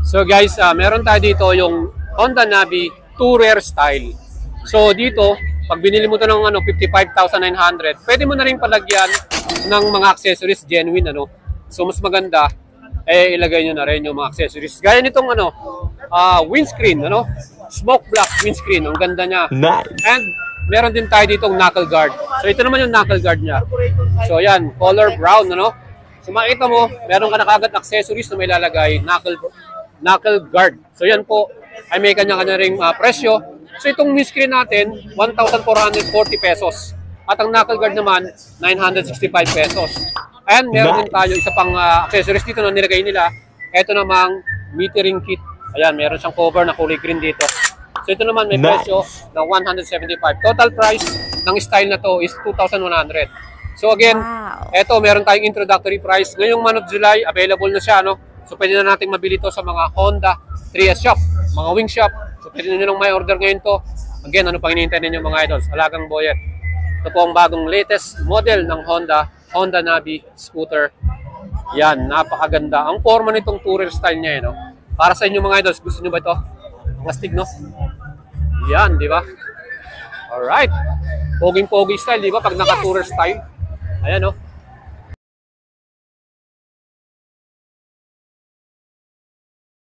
So guys, meron tayo dito yung Honda Navi Tourer style. So dito, pag binili mo to ng 55,900, pwede mo na rin palagyan ng mga accessories genuine So mas maganda ilagay nyo na rin yung mga accessories. Gaya nitong windscreen, smoke block windscreen, ang ganda niya. Nice. And meron din tayo ditong knuckle guard. So ito naman yung knuckle guard niya. So yan, color brown, So makita mo, meron ka na kagad accessories na may lalagay, knuckle guard. So yan po, ay may kanya-kanya ring presyo. So itong windscreen natin, 1,440 pesos. At ang knuckle guard naman, 965 pesos. And meron din tayo isa pang accessories dito na nilagay nila. Ito namang metering kit. Ayan, meron siyang cover na kulay green dito. So ito naman may presyo na 175. Total price ng style na to is 2,100. So again, ito meron tayong introductory price. Ngayong month of July, available na siya, So pwede na natin mabili to sa mga Honda 3S shop, mga wing shop. So pwede nyo nang may order ngayon to. Again, ano pang hinihintay ninyo mga idols? Alagang Boyet. Ito po ang bagong latest model ng Honda Navi scooter. Yan, napakaganda. Ang forma nitong tourer style niya, Para sa inyo mga idols, gusto nyo ba ito? Ang astig, Yan, di ba? Alright. Poging-pogi style, di ba? Pag naka-tourer style. Ayan,